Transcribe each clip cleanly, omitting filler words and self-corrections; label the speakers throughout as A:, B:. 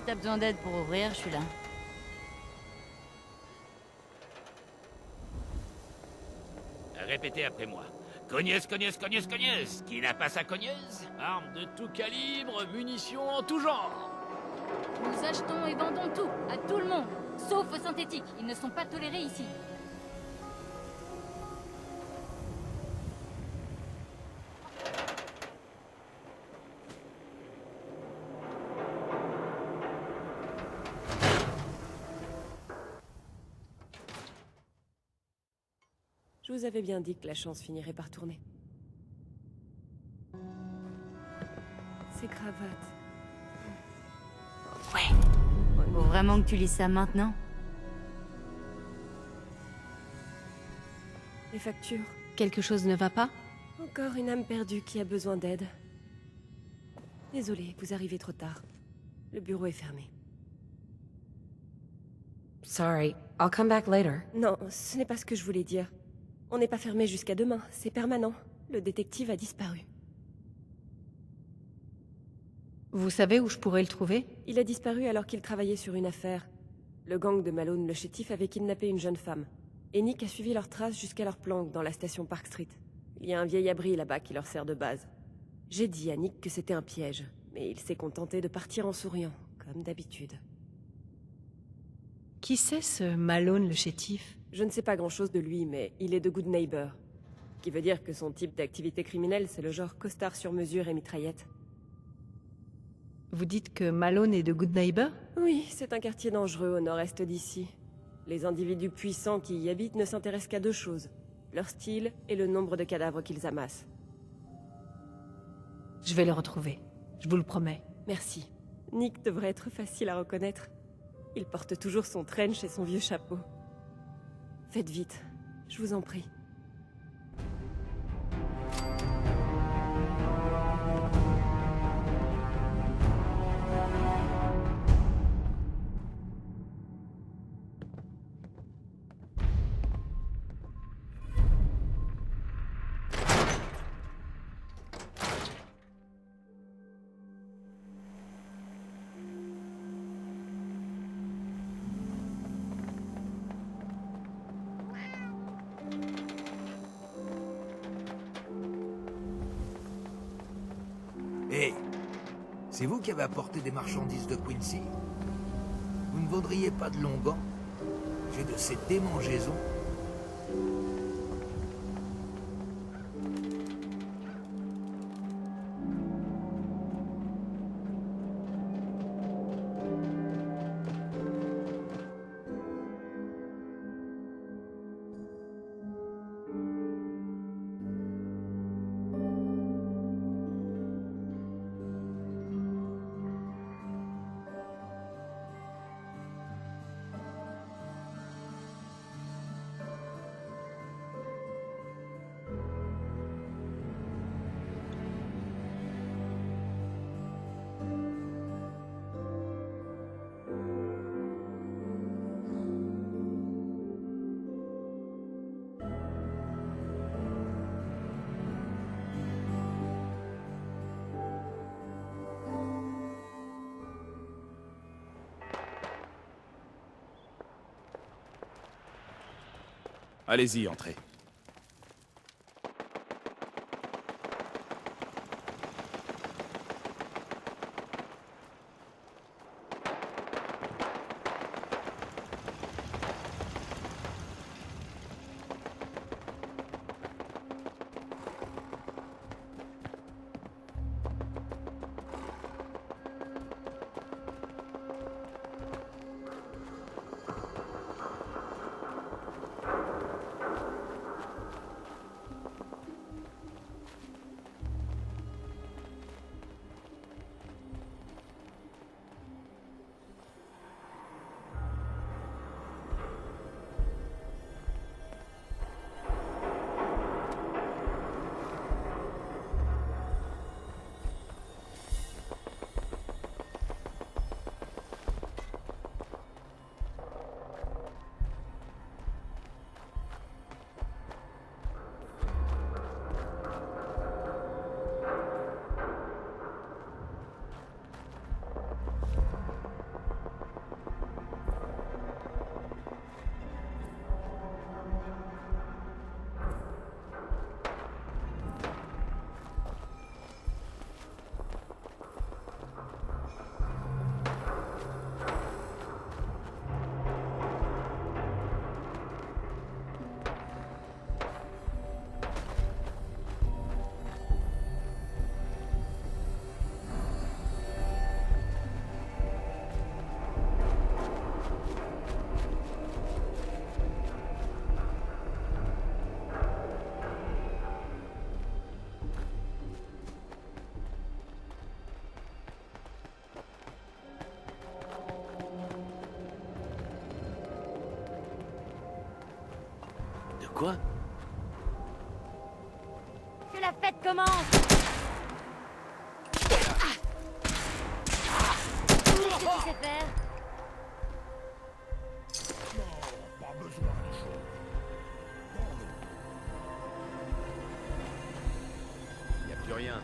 A: t'as besoin d'aide pour ouvrir, je suis là.
B: Répétez après moi. Cogneuse, cogneuse, cogneuse, cogneuse. Qui n'a pas sa cogneuse?
C: Armes de tout calibre, munitions en tout genre.
A: Nous achetons et vendons tout, à tout le monde, sauf aux synthétiques. Ils ne sont pas tolérés ici.
D: Je vous avais bien dit que la chance finirait par tourner. Ces cravates.
A: Faut vraiment que tu lis ça maintenant?
D: Les factures.
E: Quelque chose ne va pas?
D: Encore une âme perdue qui a besoin d'aide. Désolée, vous arrivez trop tard. Le bureau est fermé.
E: Sorry, I'll come back later.
D: Non, ce n'est pas ce que je voulais dire. On n'est pas fermé jusqu'à demain, c'est permanent. Le détective a disparu.
E: Vous savez où je pourrais le trouver?
D: Il a disparu alors qu'il travaillait sur une affaire. Le gang de Malone le chétif avait kidnappé une jeune femme. Et Nick a suivi leurs traces jusqu'à leur planque dans la station Park Street. Il y a un vieil abri là-bas qui leur sert de base. J'ai dit à Nick que c'était un piège, mais il s'est contenté de partir en souriant, comme d'habitude.
E: Qui c'est ce Malone le chétif?
D: Je ne sais pas grand-chose de lui, mais il est de good neighbor. Ce qui veut dire que son type d'activité criminelle, c'est le genre costard sur mesure et mitraillette.
E: Vous dites que Malone est de Good Neighbor?
D: Oui, c'est un quartier dangereux au nord-est d'ici. Les individus puissants qui y habitent ne s'intéressent qu'à deux choses. Leur style et le nombre de cadavres qu'ils amassent.
E: Je vais le retrouver. Je vous le promets.
D: Merci. Nick devrait être facile à reconnaître. Il porte toujours son trench et son vieux chapeau. Faites vite, je vous en prie.
F: Hé, c'est vous qui avez apporté des marchandises de Quincy? Vous ne vaudriez pas de longs gants? J'ai de ces démangeaisons.
G: Allez-y, entrez.
C: Quoi?
A: Que la fête commence! Tout ce que tu sais faire.
F: Pas besoin de choses.
C: Y a plus rien.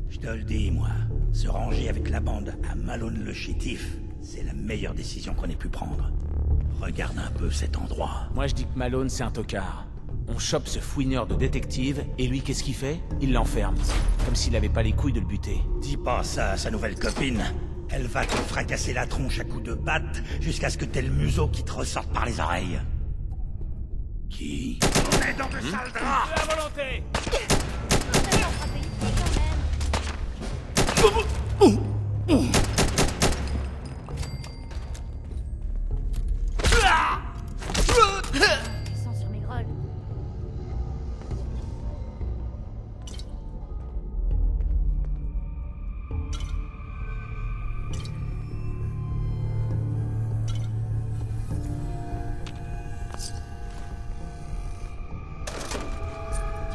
G: Je te le dis, moi. Se ranger avec la bande à Malone le chétif, c'est la meilleure décision qu'on ait pu prendre. Regarde un peu cet endroit.
C: Moi je dis que Malone c'est un tocard. On chope ce fouineur de détective, et lui qu'est-ce qu'il fait? Il l'enferme. Comme s'il avait pas les couilles de le buter.
G: Dis pas ça à sa nouvelle copine. Elle va te fracasser la tronche à coups de batte jusqu'à ce que t'aies le museau qui te ressorte par les oreilles. Qui? On est dans de sales draps!
C: À volonté!
A: On sera payé quand même. Ils sont sur mes grolles.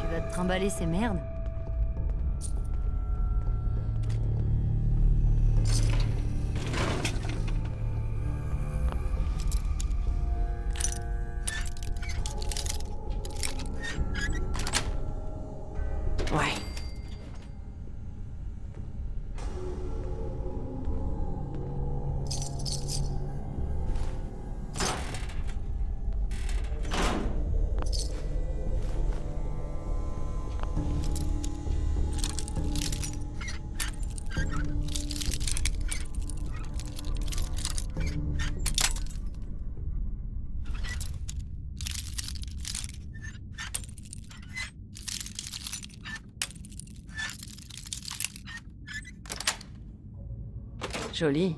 A: Tu vas te trimballer ces merdes?
E: Ouais. Joli.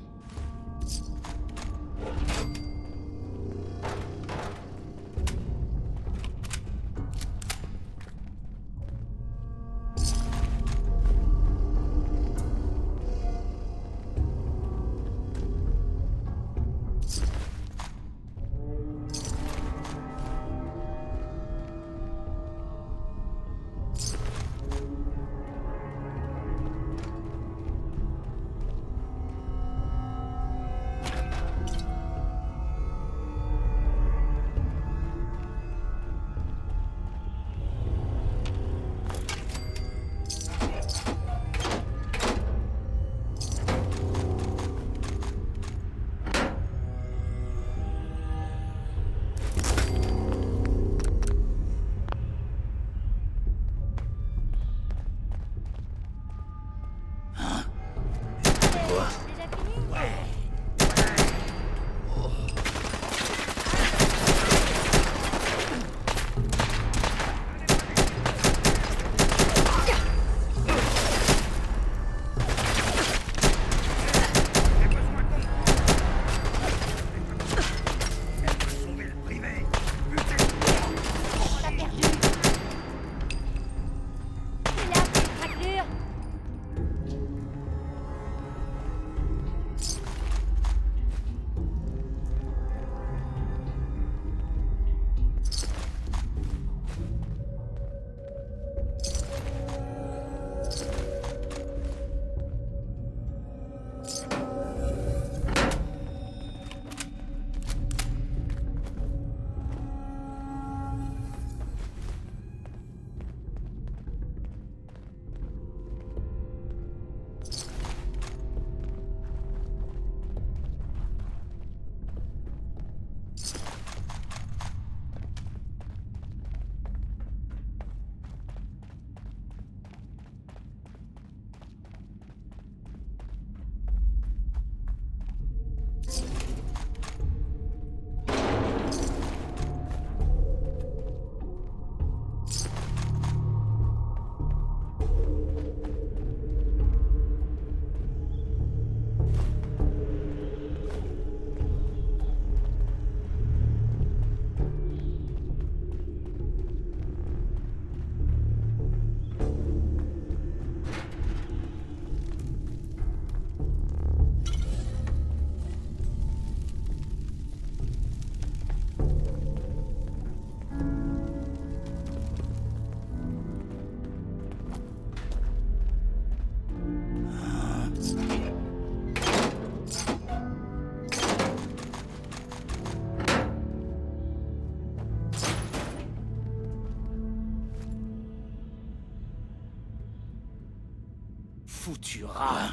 C: foutus rats.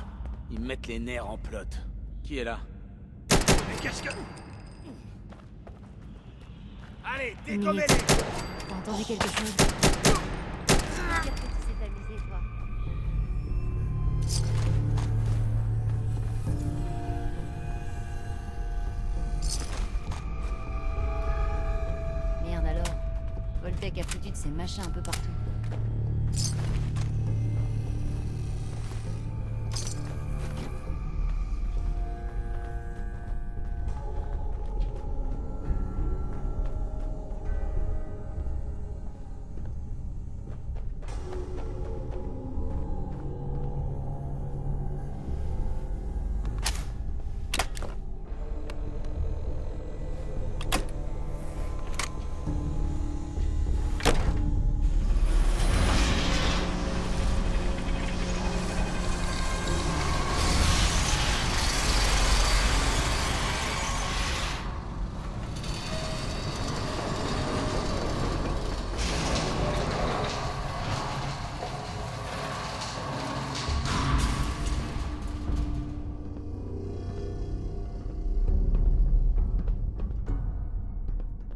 C: Ils me mettent les nerfs en plot. Qui est là?
G: Mais qu'est-ce que... Allez, dégommez-les!
A: T'as entendu quelque chose? Dire que tu sais t'amuser, toi. Merde alors. Voltec a foutu de ses machins un peu partout.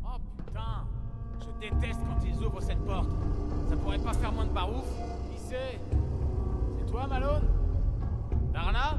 C: Oh putain! Je déteste quand ils ouvrent cette porte. Ça pourrait pas faire moins de barouf? Qui c'est? C'est toi, Malone? Darna?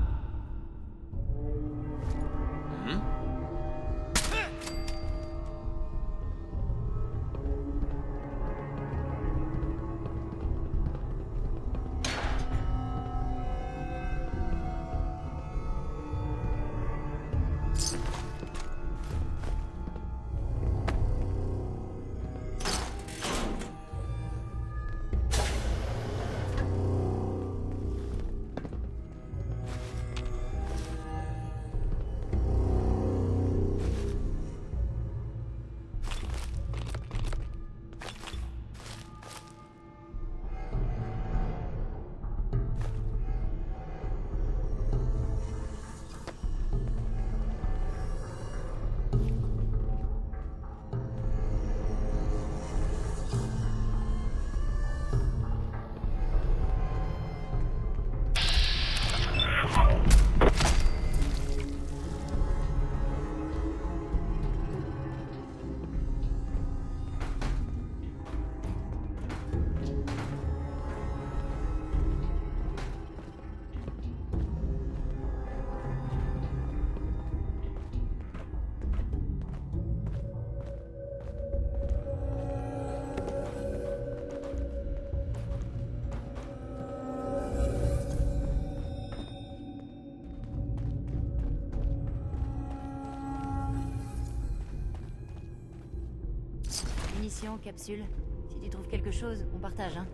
C: Munitions, capsule. Si tu trouves quelque chose, on partage, hein.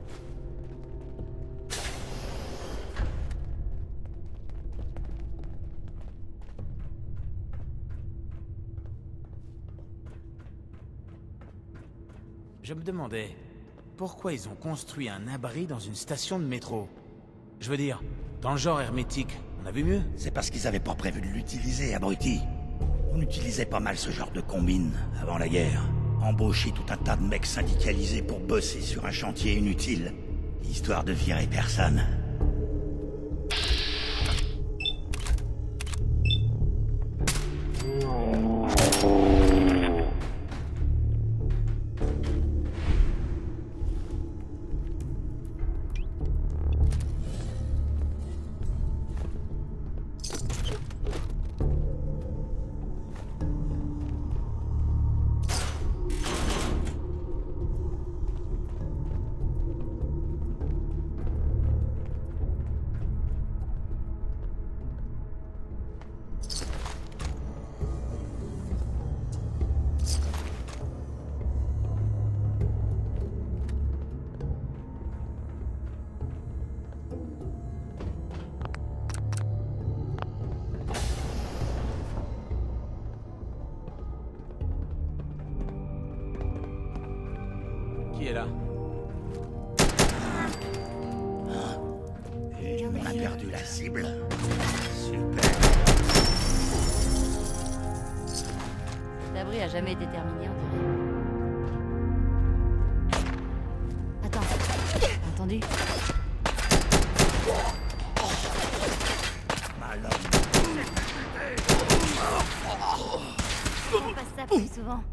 C: Je me demandais pourquoi ils ont construit un abri dans une station de métro. Je veux dire, dans le genre hermétique, on a vu mieux.
G: C'est parce qu'ils avaient pas prévu de l'utiliser, abruti. On utilisait pas mal ce genre de combine avant la guerre. Embaucher tout un tas de mecs syndicalisés pour bosser sur un chantier inutile, histoire de virer personne.
C: Qui est là?
G: Et on a perdu la cible. Super.
A: L'abri a jamais été terminé, on dirait. Attends, t'as entendu?
G: Malone.
A: On passe ça plus souvent.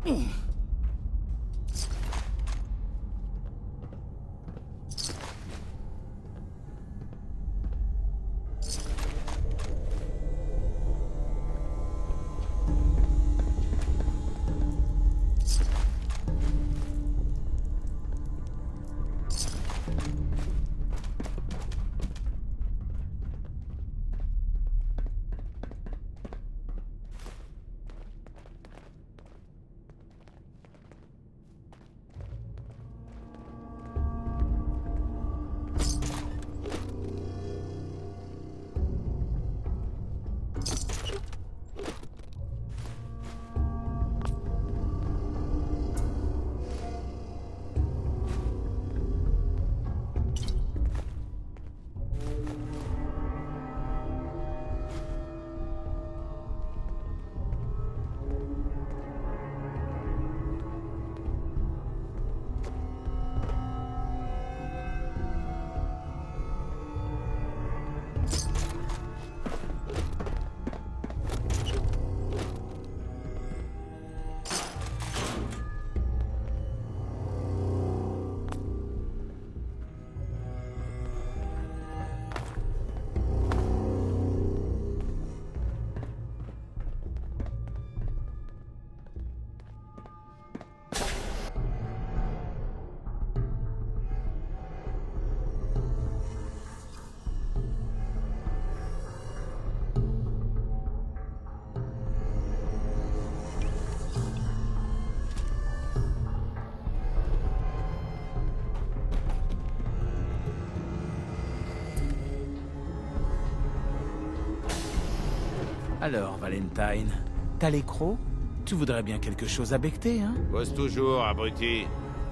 C: Alors, Valentine, t'as les crocs? Tu voudrais bien quelque chose à becter, hein?
H: Bosse toujours, abruti.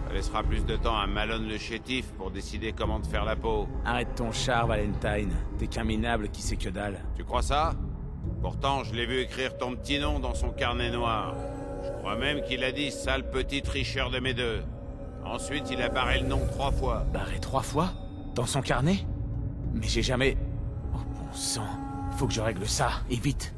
H: Ça laissera plus de temps à Malone le chétif pour décider comment te faire la peau.
C: Arrête ton char, Valentine. T'es qu'un minable qui sait que dalle.
H: Tu crois ça? Pourtant, je l'ai vu écrire ton petit nom dans son carnet noir. Je crois même qu'il a dit « sale petit tricheur de mes deux ». Ensuite, il a barré le nom 3 fois.
C: Barré 3 fois? Dans son carnet? Mais j'ai jamais... Oh bon sang. Faut que je règle ça, et vite.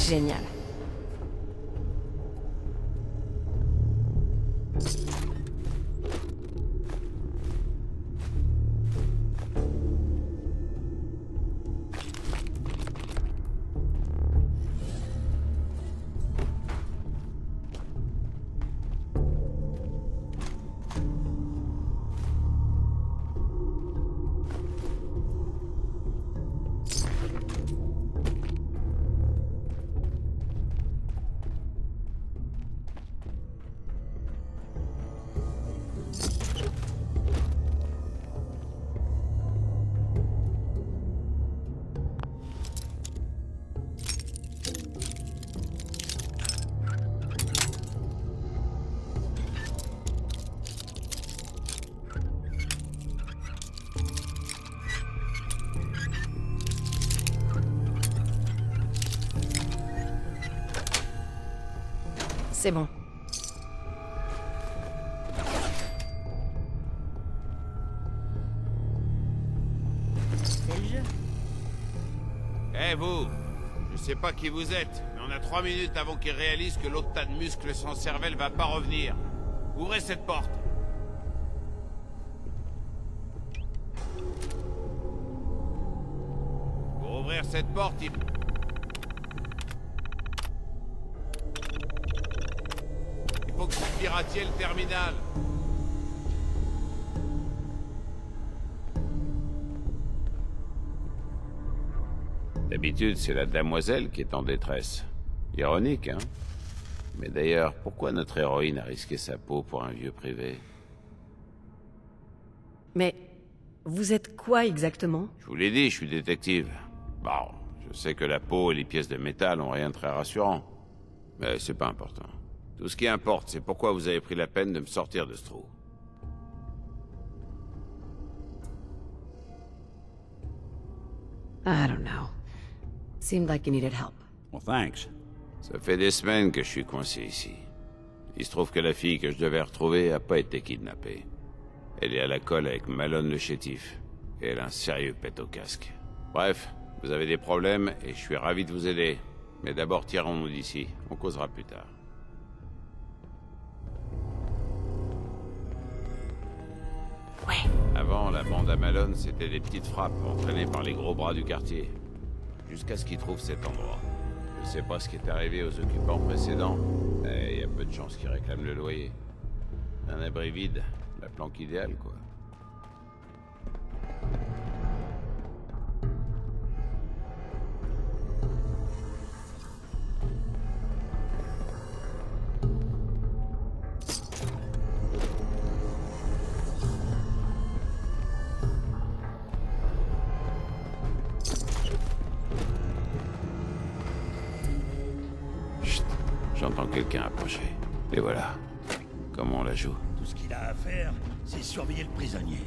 E: Génial. C'est bon.
A: C'est le jeu.
H: Eh vous, je sais pas qui vous êtes, mais on a 3 minutes avant qu'il réalise que l'autre tas de muscles sans cervelle va pas revenir. Ouvrez cette porte. Pour ouvrir cette porte, il faut que vous piratiez le terminal. D'habitude, c'est la demoiselle qui est en détresse. Ironique, hein? Mais d'ailleurs, pourquoi notre héroïne a risqué sa peau pour un vieux privé?
E: Mais vous êtes quoi exactement?
H: Je vous l'ai dit, je suis détective. Bon, je sais que la peau et les pièces de métal ont rien de très rassurant. Mais c'est pas important. Tout ce qui importe, c'est pourquoi vous avez pris la peine de me sortir de ce trou.
I: I don't know. Seemed like you needed help.
G: Well, thanks.
H: Ça fait des semaines que je suis coincé ici. Il se trouve que la fille que je devais retrouver a pas été kidnappée. Elle est à la colle avec Malone le chétif. Et elle a un sérieux pet au casque. Bref, vous avez des problèmes et je suis ravi de vous aider. Mais d'abord, tirons-nous d'ici. On causera plus tard.
I: Ouais.
H: Avant, la bande à Malone, c'était des petites frappes entraînées par les gros bras du quartier. Jusqu'à ce qu'ils trouvent cet endroit. Je sais pas ce qui est arrivé aux occupants précédents, mais il y a peu de chances qu'ils réclament le loyer. Un abri vide, la planque idéale, quoi. J'entends quelqu'un approcher. Et voilà. Comment on la joue?
G: Tout ce qu'il a à faire, c'est surveiller le prisonnier.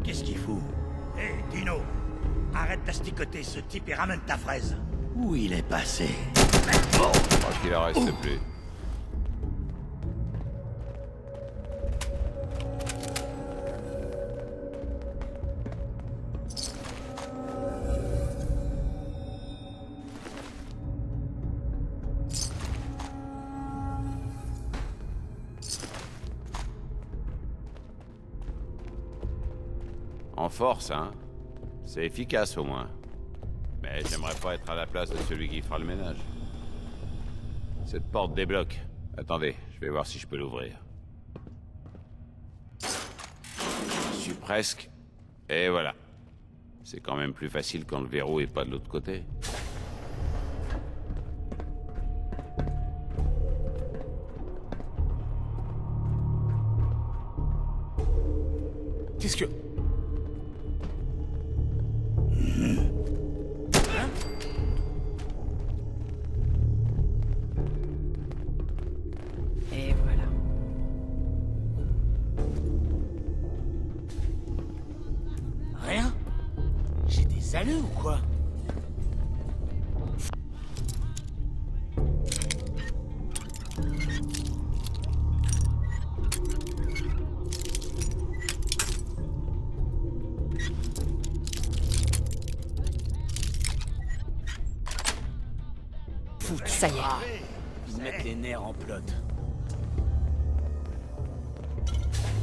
G: Qu'est-ce qu'il fout? Hé, Dino! Arrête d'asticoter ce type et ramène ta fraise. Où il est passé?
H: Je crois qu'il en reste plus. En force, hein? C'est efficace au moins. Mais j'aimerais pas être à la place de celui qui fera le ménage. Cette porte débloque. Attendez, je vais voir si je peux l'ouvrir. Je suis presque. Et voilà. C'est quand même plus facile quand le verrou est pas de l'autre côté.
C: Qu'est-ce que...
I: Et voilà.
C: Rien? J'ai des alleux ou quoi?
I: Ça y est.
C: Ils mettent les nerfs en plot.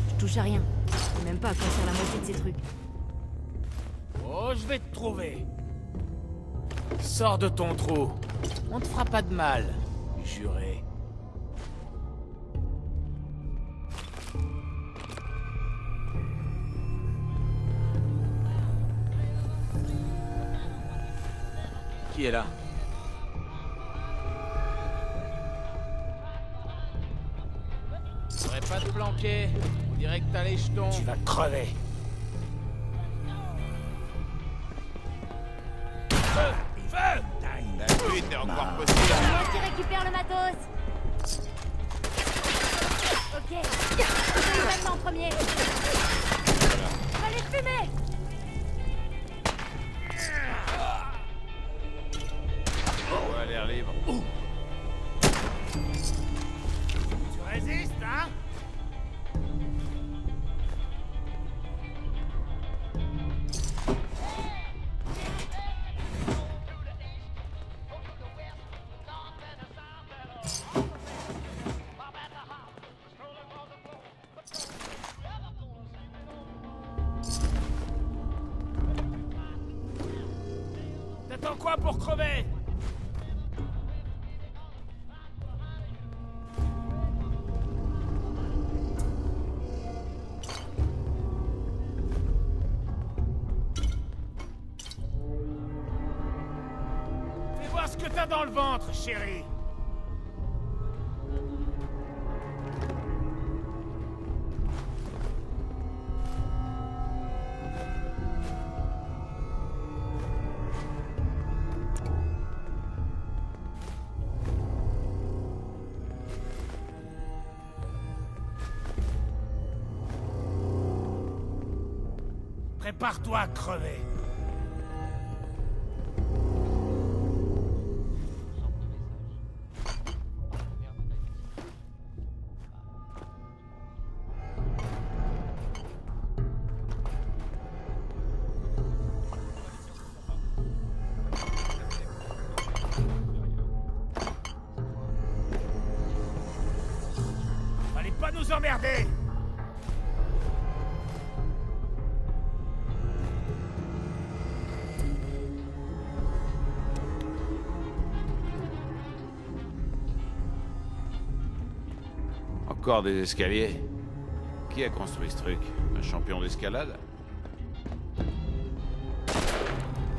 A: Je touche à rien. Je sais même pas à quoi sert la moitié de ces trucs.
C: Oh, je vais te trouver. Sors de ton trou. On te fera pas de mal, juré. Qui est là? Faudrait pas te planquer. On dirait que t'as les jetons. Tu vas crever.
H: Feu! La fuite est encore possible.
A: C'est moi qui récupère le matos. Ok. Je vais en premier. Allez, fumer.
H: On a l'air libre.
C: Tu résistes, hein? T'attends quoi pour crever? Fais voir ce que t'as dans le ventre, chérie. Prépare-toi à crever. Fallait pas nous emmerder.
H: Encore des escaliers? Qui a construit ce truc? Un champion d'escalade?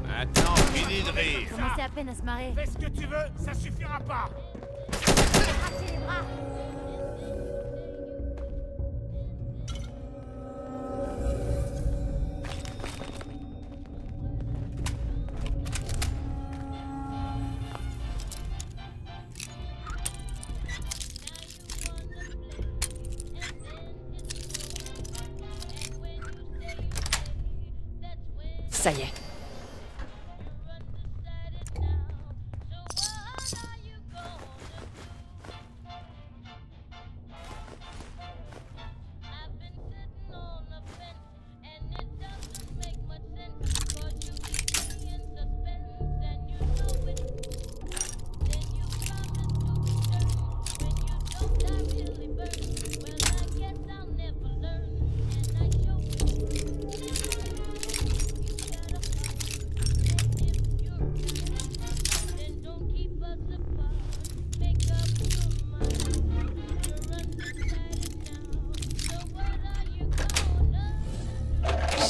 B: Maintenant, fini de rire.
A: Commencez à peine à se marrer.
C: Fais ce que tu veux, ça suffira pas.
A: Arrachez les bras.
I: Ça y est.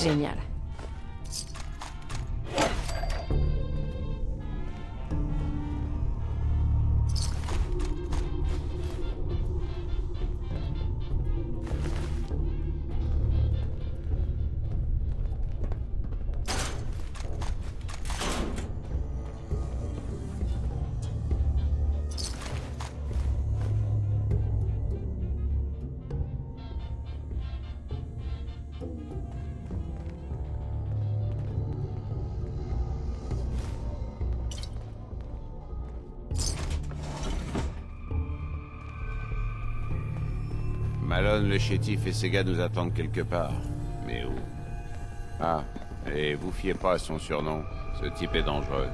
I: Génial.
H: Malone, le chétif et ses gars nous attendent quelque part. Mais où? Ah, et vous fiez pas à son surnom. Ce type est dangereux.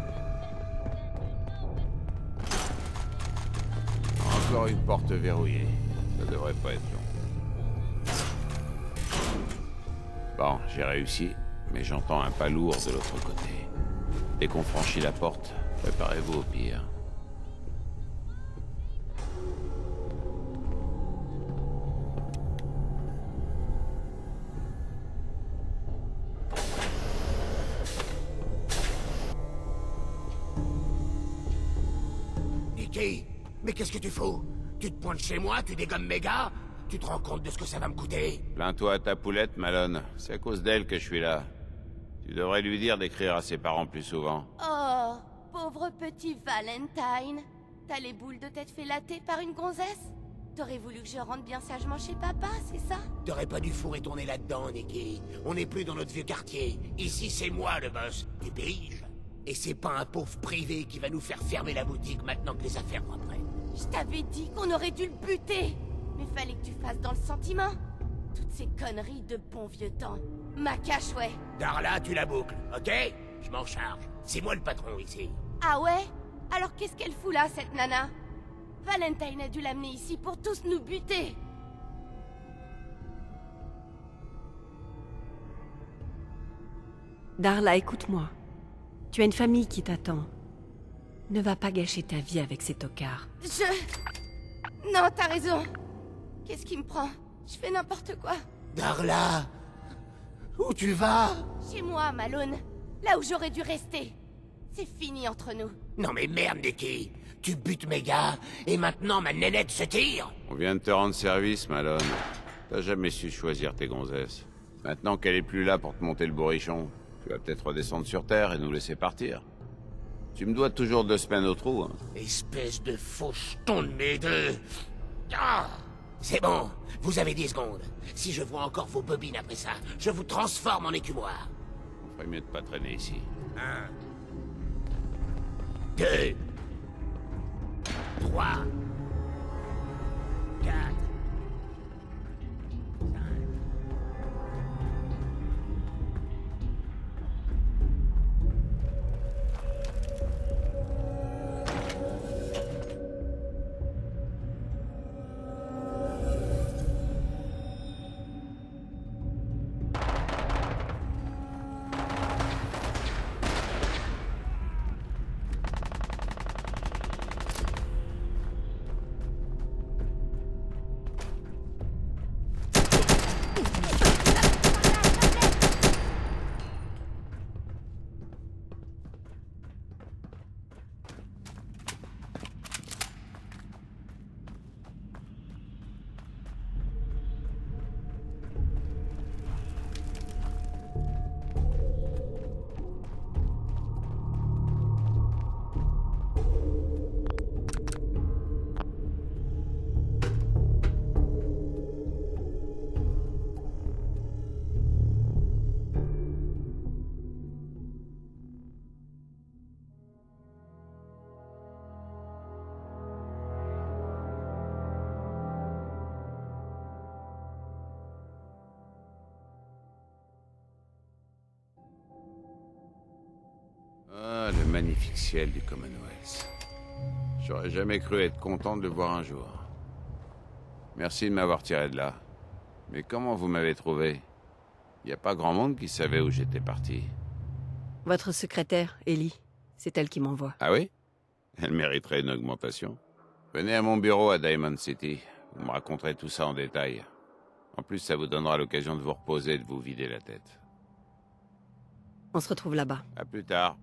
H: Encore une porte verrouillée. Ça devrait pas être long. Bon, j'ai réussi, mais j'entends un pas lourd de l'autre côté. Dès qu'on franchit la porte, préparez-vous au pire.
F: Nicky, mais qu'est-ce que tu fous? Tu te pointes chez moi, tu dégommes mes gars? Tu te rends compte de ce que ça va me coûter?
H: Plains-toi à ta poulette, Malone. C'est à cause d'elle que je suis là. Tu devrais lui dire d'écrire à ses parents plus souvent.
J: Oh, pauvre petit Valentine. T'as les boules de tête fait latter par une gonzesse? T'aurais voulu que je rentre bien sagement chez papa, c'est ça?
F: T'aurais pas dû fourrer ton nez là-dedans, Nicky. On n'est plus dans notre vieux quartier. Ici, c'est moi le boss. Tu piges? Et c'est pas un pauvre privé qui va nous faire fermer la boutique maintenant que les affaires reprennent.
J: Je t'avais dit qu'on aurait dû le buter. Mais fallait que tu fasses dans le sentiment. Toutes ces conneries de bon vieux temps. Ma cache, ouais.
F: Darla, tu la boucles, ok? Je m'en charge. C'est moi le patron ici.
J: Ah ouais? Alors qu'est-ce qu'elle fout là, cette nana? Valentine a dû l'amener ici pour tous nous buter.
E: Darla, écoute-moi. Tu as une famille qui t'attend. Ne va pas gâcher ta vie avec ces tocards.
J: Non, t'as raison. Qu'est-ce qui me prend? Je fais n'importe quoi.
F: Darla! Où tu vas?
J: Chez moi, Malone. Là où j'aurais dû rester. C'est fini entre nous.
F: Non mais merde, Nicky. Tu butes mes gars, et maintenant ma nénette se tire?
H: On vient de te rendre service, Malone. T'as jamais su choisir tes gonzesses. Maintenant qu'elle est plus là pour te monter le bourrichon, tu vas peut-être redescendre sur Terre et nous laisser partir. Tu me dois toujours 2 semaines au trou, hein.
F: Espèce de faux jeton de mes deux. Ah! C'est bon, vous avez 10 secondes. Si je vois encore vos bobines après ça, je vous transforme en écumoire.
H: On ferait mieux de pas traîner ici.
F: 1, 2, 3, 4, 5.
H: Ah, le magnifique ciel du Commonwealth. J'aurais jamais cru être content de le voir un jour. Merci de m'avoir tiré de là. Mais comment vous m'avez trouvé? Il n'y a pas grand monde qui savait où j'étais parti.
E: Votre secrétaire, Ellie, c'est elle qui m'envoie.
H: Ah oui? Elle mériterait une augmentation. Venez à mon bureau à Diamond City. Vous me raconterez tout ça en détail. En plus, ça vous donnera l'occasion de vous reposer et de vous vider la tête.
E: On se retrouve là-bas.
H: À plus tard.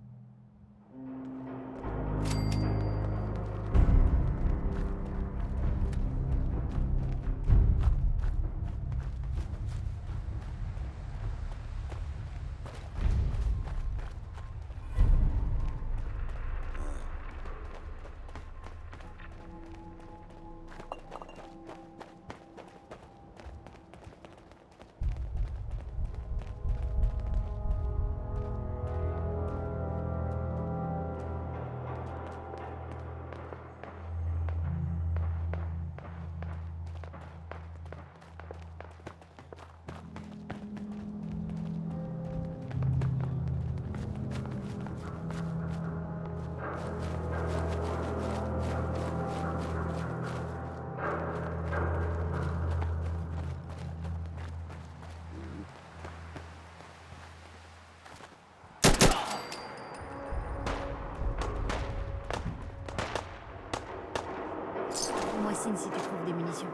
A: Moi signe si tu trouves des munitions.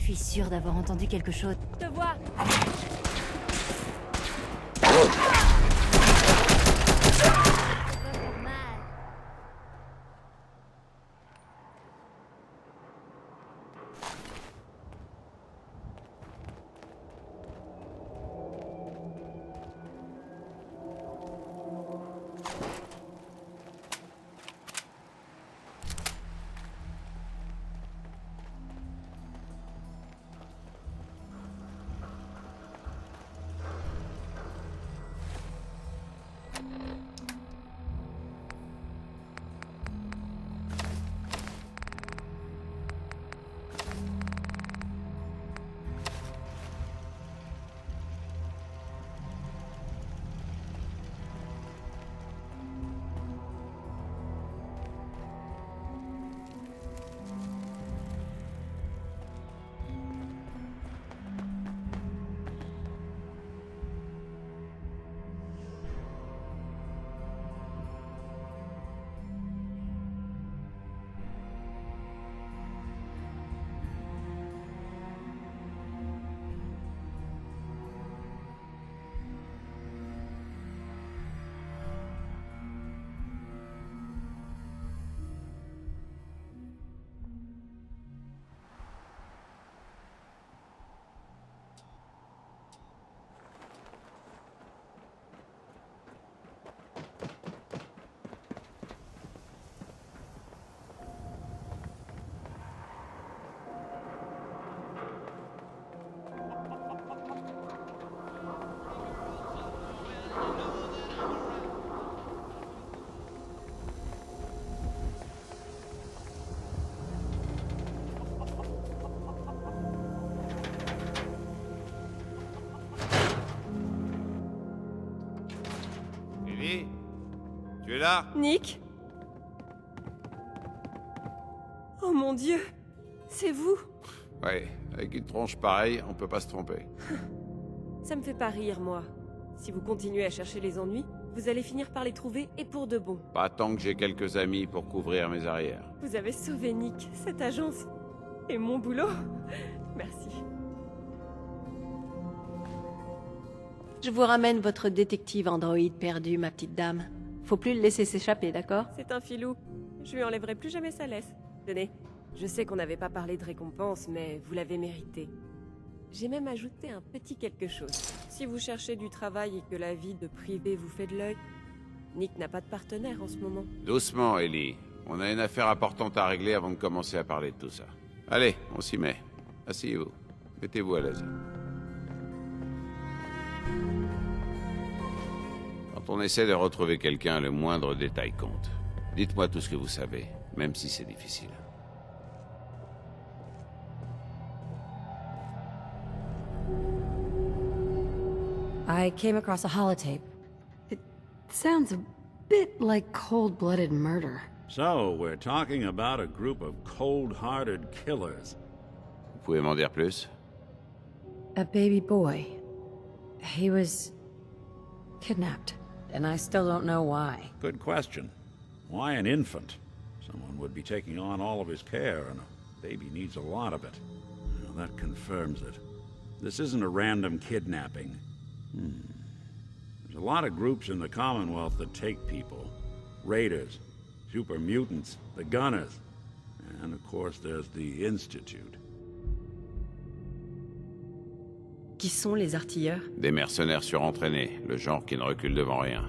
A: Je suis sûre d'avoir entendu quelque chose. Te vois.
H: es là?
D: Nick? Oh mon Dieu! C'est vous?
H: Ouais, avec une tronche pareille, on peut pas se tromper.
D: Ça me fait pas rire, moi. Si vous continuez à chercher les ennuis, vous allez finir par les trouver et pour de bon.
H: Pas tant que j'ai quelques amis pour couvrir mes arrières.
D: Vous avez sauvé Nick, cette agence. Et mon boulot. Merci.
E: Je vous ramène votre détective androïde perdu, ma petite dame. Faut plus le laisser s'échapper, d'accord?
D: C'est un filou. Je lui enlèverai plus jamais sa laisse. Tenez, je sais qu'on n'avait pas parlé de récompense, mais vous l'avez mérité. J'ai même ajouté un petit quelque chose. Si vous cherchez du travail et que la vie de privé vous fait de l'œil, Nick n'a pas de partenaire en ce moment.
H: Doucement, Ellie. On a une affaire importante à régler avant de commencer à parler de tout ça. Allez, on s'y met. Asseyez-vous. Mettez-vous à l'aise. Quand on essaie de retrouver quelqu'un, le moindre détail compte. Dites-moi tout ce que vous savez, même si c'est difficile.
I: I came across a holotape. It sounds a bit like cold-blooded murder.
K: So, we're talking about a group of cold-hearted killers.
H: Vous pouvez m'en dire plus?
I: A baby boy. He was kidnapped, and I still don't know why.
K: Good question. Why an infant? Someone would be taking on all of his care, and a baby needs a lot of it. Well, that confirms it. This isn't a random kidnapping. There's a lot of groups in the Commonwealth that take people. Raiders, super mutants, the Gunners, and of course there's the Institute.
E: Qui sont les artilleurs?
H: Des mercenaires surentraînés, le genre qui ne recule devant rien.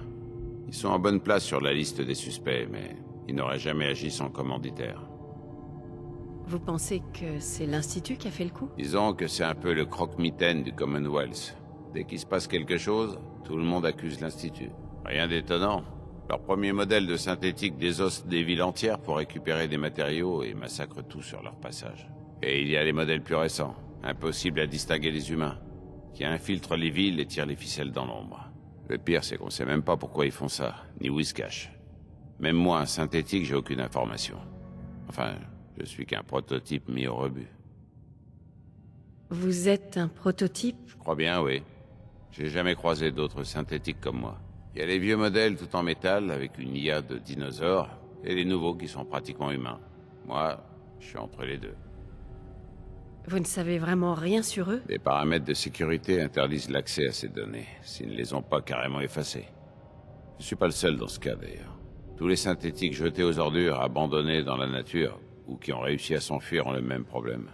H: Ils sont en bonne place sur la liste des suspects, mais ils n'auraient jamais agi sans commanditaire.
E: Vous pensez que c'est l'Institut qui a fait le coup?
H: Disons que c'est un peu le croque-mitaine du Commonwealth. Dès qu'il se passe quelque chose, tout le monde accuse l'Institut. Rien d'étonnant. Leur premier modèle de synthétique désosse des villes entières pour récupérer des matériaux et massacre tout sur leur passage. Et il y a les modèles plus récents, impossibles à distinguer des humains, qui infiltrent les villes et tirent les ficelles dans l'ombre. Le pire, c'est qu'on sait même pas pourquoi ils font ça, ni où ils se cachent. Même moi, un synthétique, j'ai aucune information. Enfin, je suis qu'un prototype mis au rebut.
E: Vous êtes un prototype?
H: Je crois bien, oui. J'ai jamais croisé d'autres synthétiques comme moi. Il y a les vieux modèles tout en métal avec une IA de dinosaures, et les nouveaux qui sont pratiquement humains. Moi, je suis entre les deux.
E: Vous ne savez vraiment rien sur eux?
H: Les paramètres de sécurité interdisent l'accès à ces données, s'ils ne les ont pas carrément effacées. Je suis pas le seul dans ce cas, d'ailleurs. Tous les synthétiques jetés aux ordures, abandonnés dans la nature, ou qui ont réussi à s'enfuir ont le même problème.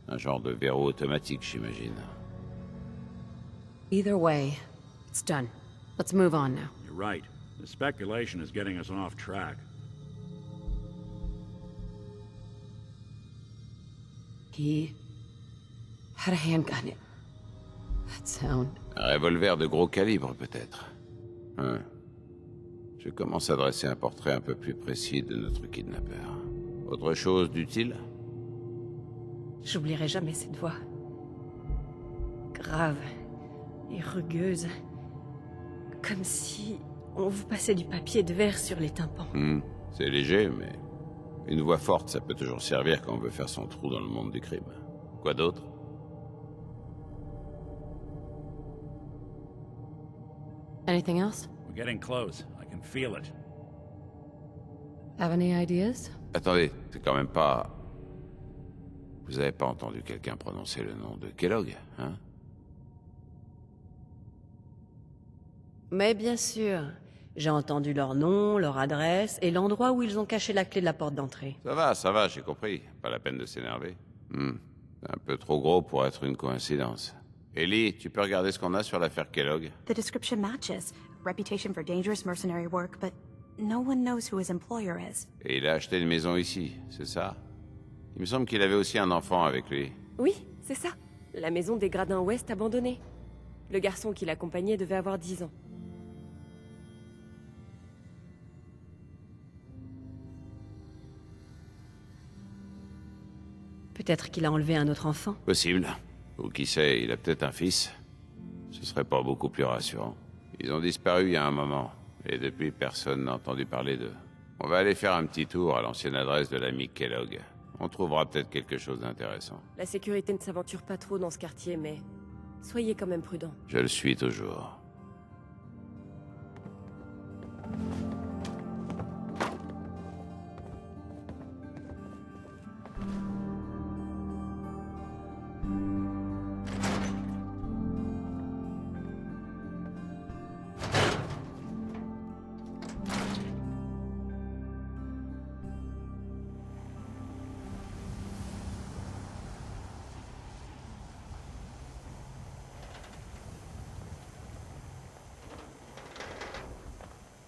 H: Un genre de verrou automatique, j'imagine.
I: Either way, it's done. Let's move on now.
K: You're right. The speculation is getting us off track.
I: He had a handgun. That sound.
H: Un revolver de gros calibre, peut-être. Je commence à dresser un portrait un peu plus précis de notre kidnappeur. Autre chose d'utile?
E: J'oublierai jamais cette voix. Grave et rugueuse. Comme si on vous passait du papier de verre sur les tympans.
H: C'est léger, mais une voix forte, ça peut toujours servir quand on veut faire son trou dans le monde du crime. Quoi d'autre?
I: Anything else?
K: We're getting close. I can feel it.
I: Have any ideas?
H: Attendez, c'est quand même pas... Vous avez pas entendu quelqu'un prononcer le nom de Kellogg, hein?
E: Mais bien sûr. J'ai entendu leur nom, leur adresse et l'endroit où ils ont caché la clé de la porte d'entrée.
H: Ça va, j'ai compris. Pas la peine de s'énerver. C'est un peu trop gros pour être une coïncidence. Ellie, tu peux regarder ce qu'on a sur l'affaire Kellogg?
L: The description matches. Reputation for dangerous mercenary work, but no one knows who his employer is.
H: Et il a acheté une maison ici, c'est ça? Il me semble qu'il avait aussi un enfant avec lui.
D: Oui, c'est ça. La maison des Gradins Ouest abandonnée. Le garçon qui l'accompagnait devait avoir 10 ans.
E: Peut-être qu'il a enlevé un autre enfant.
H: Possible. Ou qui sait, il a peut-être un fils. Ce serait pas beaucoup plus rassurant. Ils ont disparu il y a un moment, Et depuis, personne n'a entendu parler d'eux. On va aller faire un petit tour à l'ancienne adresse de l'ami Kellogg. On trouvera peut-être quelque chose d'intéressant.
D: La sécurité ne s'aventure pas trop dans ce quartier, mais soyez quand même prudents.
H: Je le suis toujours.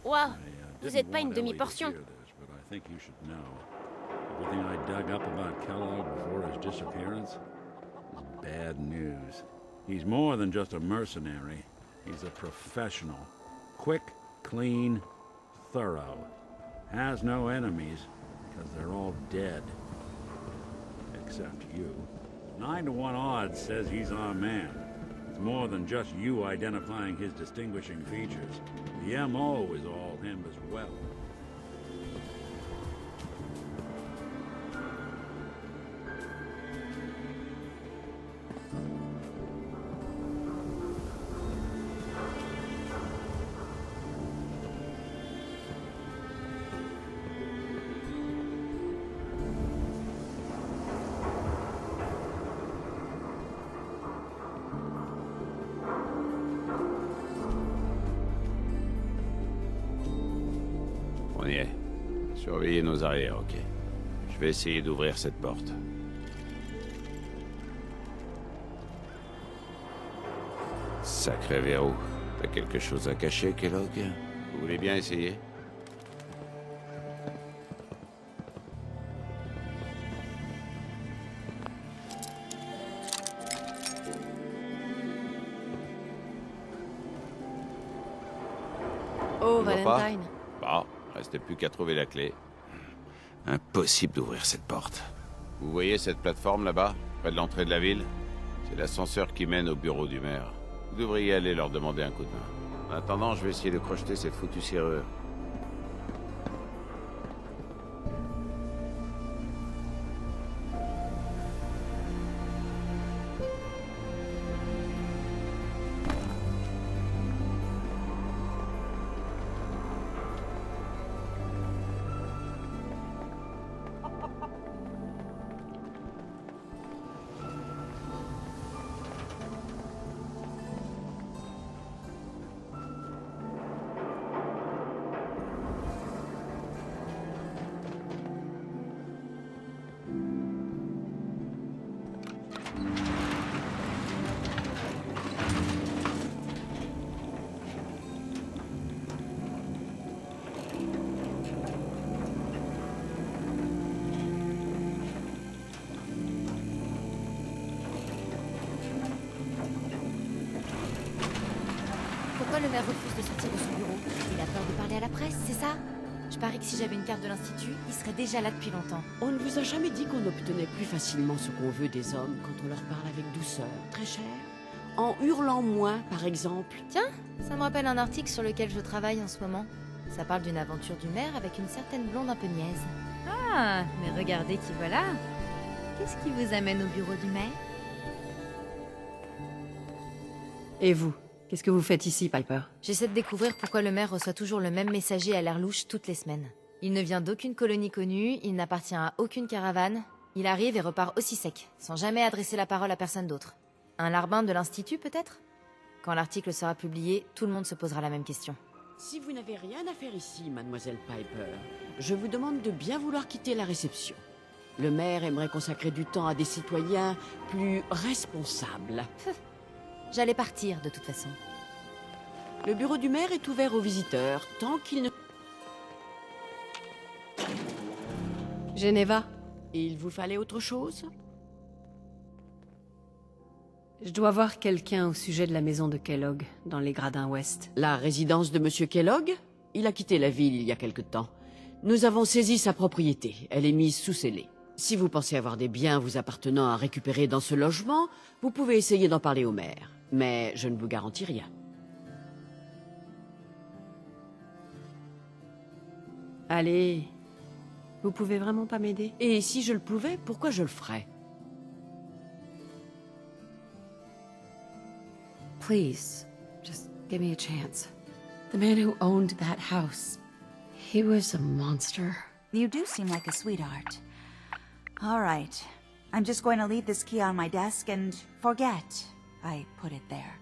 J: Wow, vous êtes pas une demi-portion.
K: I think you should know. Everything I dug up about Kellogg before his disappearance is bad news. He's more than just a mercenary. He's a professional. Quick, clean, thorough. Has no enemies, because they're all dead. Except you. 9 to 1 odds says he's our man. It's more than just you identifying his distinguishing features. The M.O. is all him as well.
H: On y est. Surveillez nos arrières, ok. Je vais essayer d'ouvrir cette porte. Sacré verrou. T'as quelque chose à cacher, Kellogg? Vous voulez bien essayer?
J: Oh,
H: Toujours pas?
J: Valentine.
H: Bon, restait plus qu'à trouver la clé. Impossible d'ouvrir cette porte. Vous voyez cette plateforme là-bas, près de l'entrée de la ville? C'est l'ascenseur qui mène au bureau du maire. Vous devriez aller leur demander un coup de main. En attendant, je vais essayer de crocheter cette foutue serrure.
A: Pourquoi le maire refuse de sortir de son bureau? Il a peur de parler à la presse, c'est ça? Je parie que si j'avais une carte de l'Institut, il serait déjà là depuis longtemps.
M: On ne vous a jamais dit qu'on obtenait plus facilement ce qu'on veut des hommes quand on leur parle avec douceur, très cher? En hurlant moins, par exemple?
A: Tiens, ça me rappelle un article sur lequel je travaille en ce moment. Ça parle d'une aventure du maire avec une certaine blonde un peu niaise. Ah, mais regardez qui voilà. Qu'est-ce qui vous amène au bureau du maire?
I: Et vous? Qu'est-ce que vous faites ici, Piper?
A: J'essaie de découvrir pourquoi le maire reçoit toujours le même messager à l'air louche toutes les semaines. Il ne vient d'aucune colonie connue, il n'appartient à aucune caravane. Il arrive et repart aussi sec, sans jamais adresser la parole à personne d'autre. Un larbin de l'Institut, peut-être? Quand l'article sera publié, tout le monde se posera la même question.
M: Si vous n'avez rien à faire ici, mademoiselle Piper, je vous demande de bien vouloir quitter la réception. Le maire aimerait consacrer du temps à des citoyens plus responsables.
A: J'allais partir, de toute façon.
M: Le bureau du maire est ouvert aux visiteurs, tant qu'il ne...
I: Geneva?
M: Il vous fallait autre chose?
I: Je dois voir quelqu'un au sujet de la maison de Kellogg, dans les gradins ouest.
M: La résidence de Monsieur Kellogg? Il a quitté la ville il y a quelque temps. Nous avons saisi sa propriété. Elle est mise sous scellé. Si vous pensez avoir des biens vous appartenant à récupérer dans ce logement, vous pouvez essayer d'en parler au maire. Mais je ne vous garantis rien.
E: Allez. Vous pouvez vraiment pas m'aider?
M: Et si je le pouvais, pourquoi je le ferais?
I: Please, just give me a chance. The man who owned that house, he was a monster.
N: You do seem like a sweetheart. All right. I'm just going to leave this key on my desk and forget I put it there.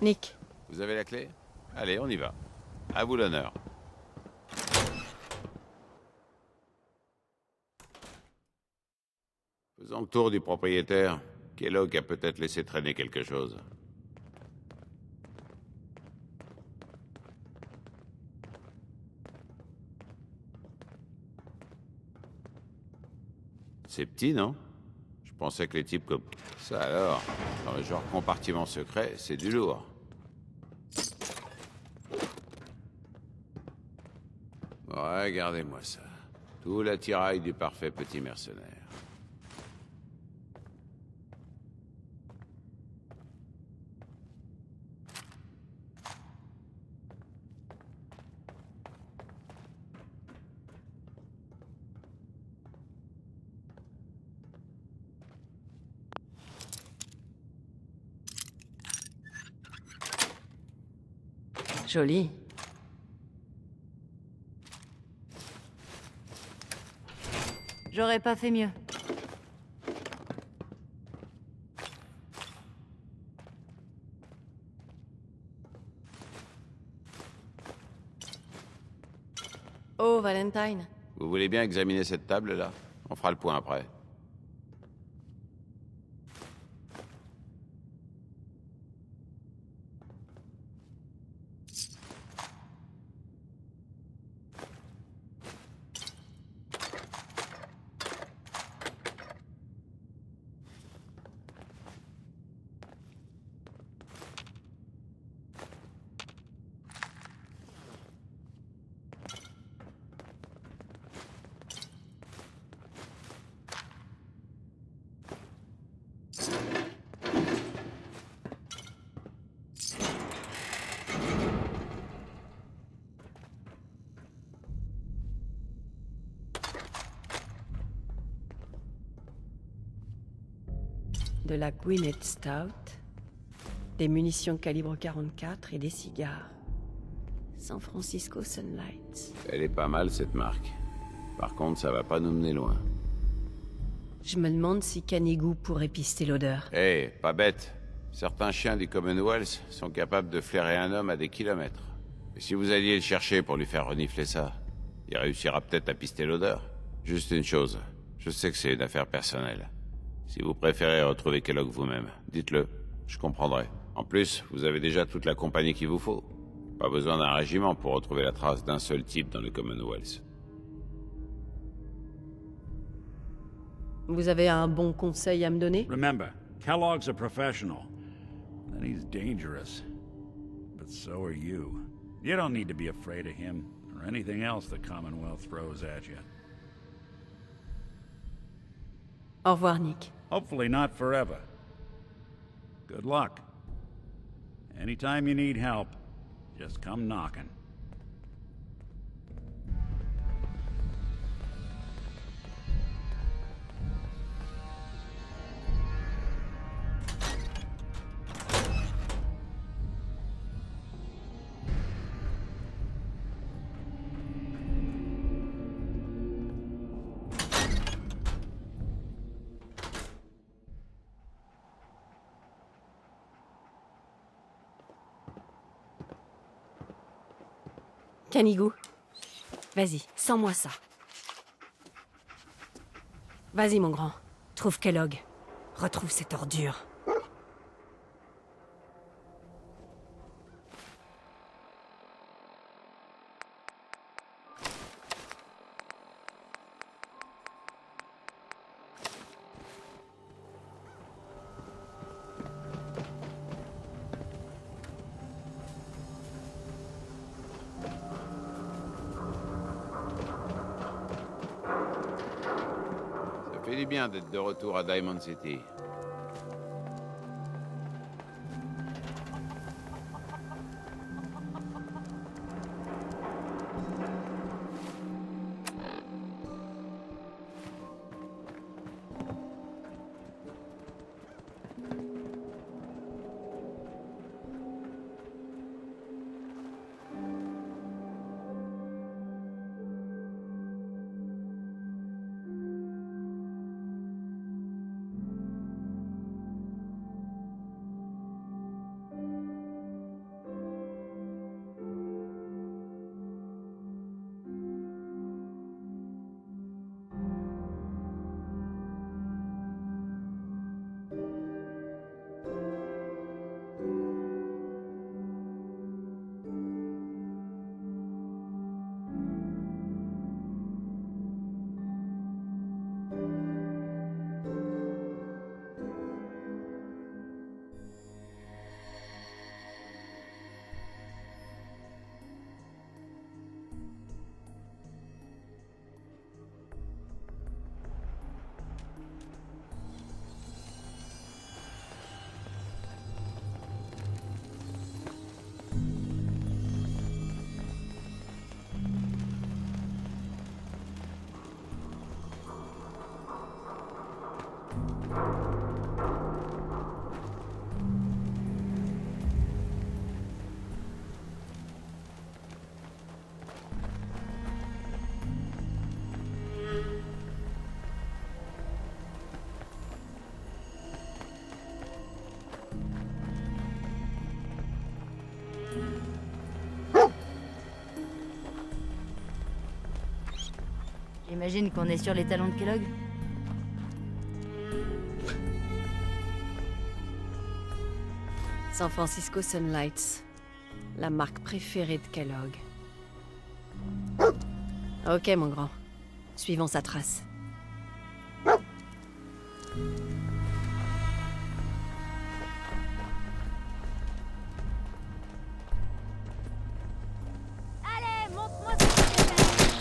E: Nick.
H: Vous avez la clé? Allez, on y va. À vous l'honneur. Faisons le tour du propriétaire. Kellogg a peut-être laissé traîner quelque chose. C'est petit, non? Je pensais que les types comme ça, alors, dans le genre compartiment secret, c'est du lourd. Regardez-moi ça. Tout l'attirail du parfait petit mercenaire.
E: Joli.
A: J'aurais pas fait mieux.
E: Oh, Valentine.
H: Vous voulez bien examiner cette table-là? On fera le point après.
E: De la Gwinnett Stout, des munitions calibre 44 et des cigares. San Francisco Sunlight.
H: Elle est pas mal, cette marque. Par contre, ça va pas nous mener loin.
E: Je me demande si Canigou pourrait pister l'odeur.
H: Eh, pas bête. Certains chiens du Commonwealth sont capables de flairer un homme à des kilomètres. Et si vous alliez le chercher pour lui faire renifler ça, il réussira peut-être à pister l'odeur. Juste une chose, je sais que c'est une affaire personnelle. Si vous préférez retrouver Kellogg vous-même, dites-le, je comprendrai. En plus, vous avez déjà toute la compagnie qu'il vous faut. Pas besoin d'un régiment pour retrouver la trace d'un seul type dans le Commonwealth.
E: Vous avez un bon conseil à me donner?
K: Remember, Kellogg's a professional. And he's dangerous. But so are you. You don't need to be afraid of him, or anything else the Commonwealth throws at you.
E: Au revoir, Nick.
K: Hopefully not forever. Good luck. Anytime you need help, just come knocking.
D: Canigou, vas-y, sens-moi ça. Vas-y, mon grand. Trouve Kellogg. Retrouve cette ordure.
H: Ça fait du bien d'être de retour à Diamond City.
A: J'imagine qu'on est sur les talons de Kellogg.
D: San Francisco Sunlights. La marque préférée de Kellogg. Ok, mon grand. Suivons sa trace.
J: Allez, montre-moi ce que tu sais faire.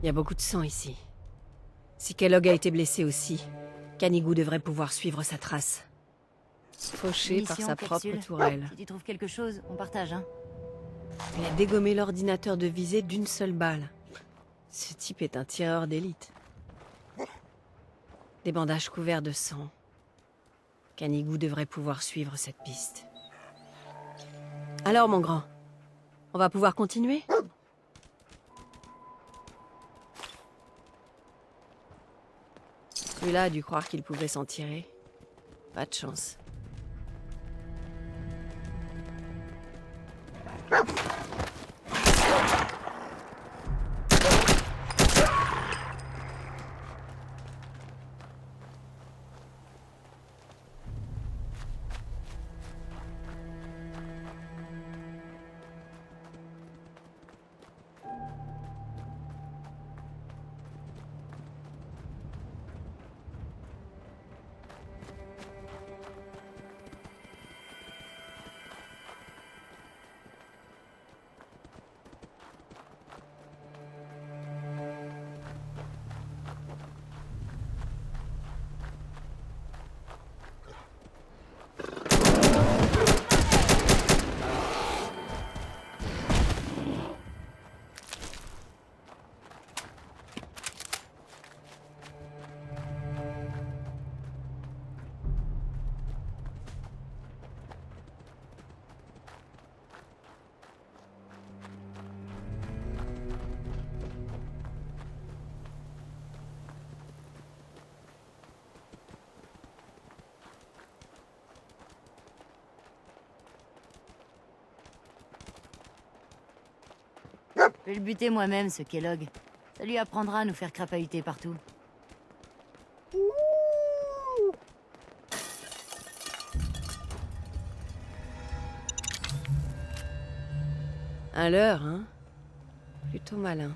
D: Il y a beaucoup de sang ici. Si Kellogg a été blessé aussi, Canigou devrait pouvoir suivre sa trace. Fauché par sa propre tourelle.
A: Si tu trouves quelque chose, on partage, hein.
D: Il a dégommé l'ordinateur de visée d'une seule balle. Ce type est un tireur d'élite. Des bandages couverts de sang. Canigou devrait pouvoir suivre cette piste. Alors, mon grand, on va pouvoir continuer ? Celui-là a dû croire qu'il pouvait s'en tirer. Pas de chance.
A: Je vais le buter moi-même, ce Kellogg. Ça lui apprendra à nous faire crapahuter partout.
D: Un leurre, hein ? Plutôt malin.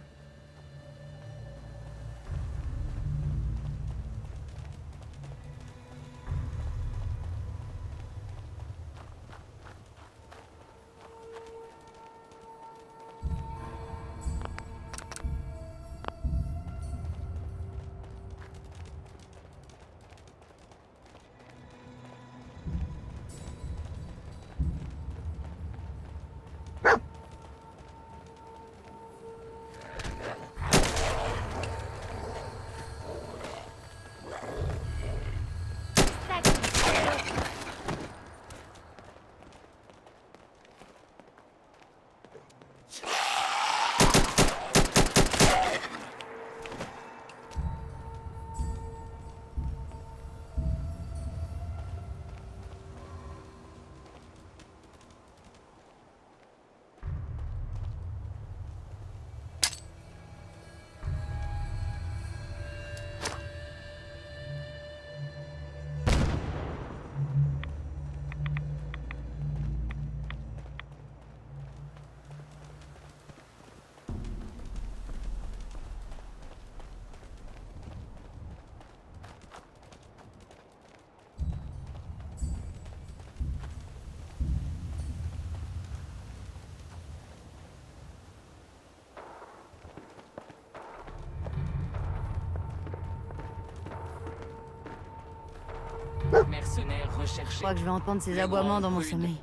A: Mercenaires recherchés. Je crois que je vais entendre ces aboiements dans mon sommeil.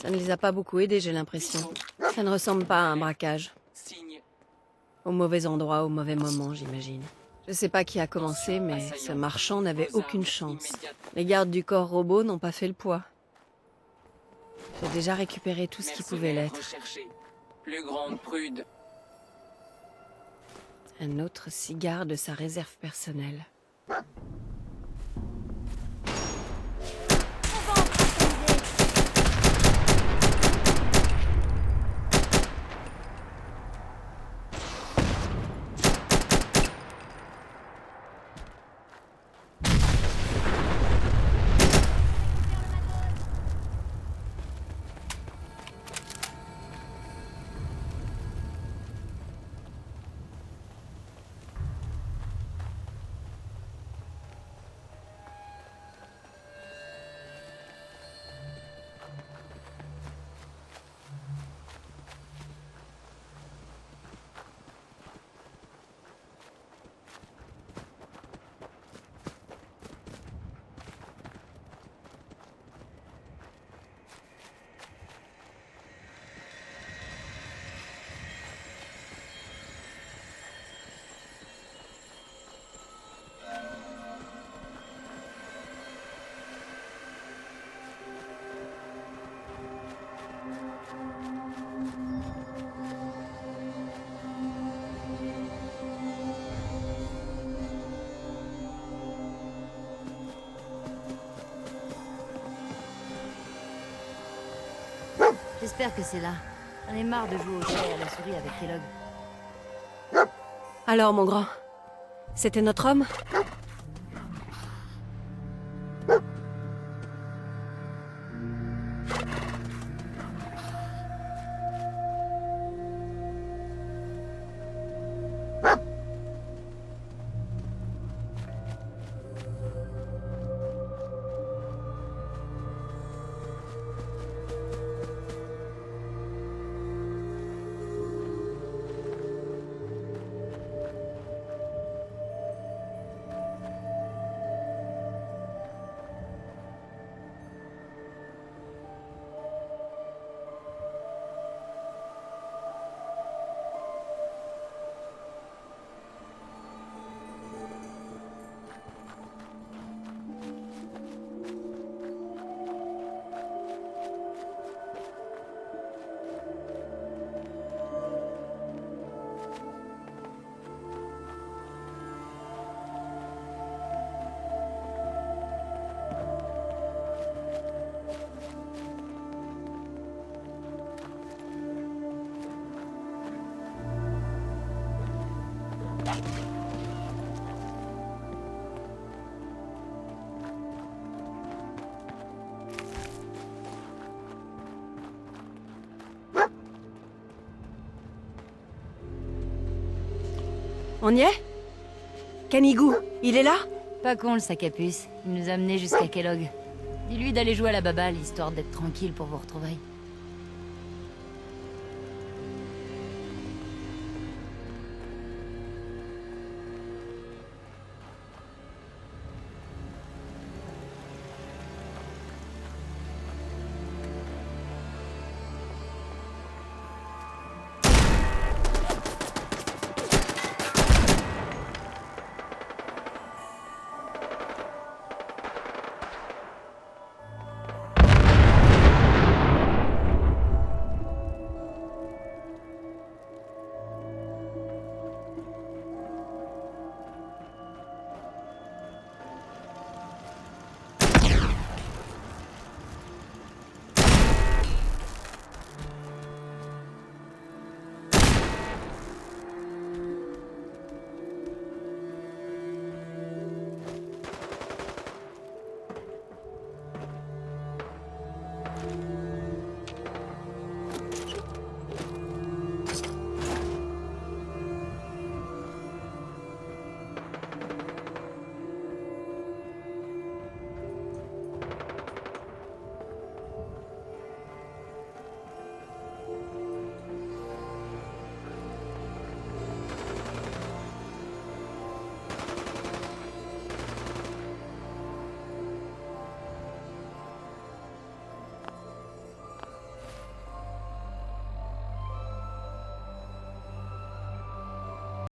D: Ça ne les a pas beaucoup aidés, j'ai l'impression. Ça ne ressemble pas à un braquage. Au mauvais endroit, au mauvais moment, j'imagine. Je sais pas qui a commencé, mais ce marchand n'avait aucune chance. Les gardes du corps robot n'ont pas fait le poids. J'ai déjà récupéré tout ce qui pouvait l'être.
O: Plus grande prude.
D: Un autre cigare de sa réserve personnelle.
A: J'espère que c'est là. J'en ai marre de jouer au chat et à la souris avec Kellogg.
D: Alors, mon grand, c'était notre homme? On y est? Canigou, il est là?
A: Pas con le sac à puce. Il nous a menés jusqu'à Kellogg. Dis-lui d'aller jouer à la baballe, histoire d'être tranquille pour vos retrouvailles.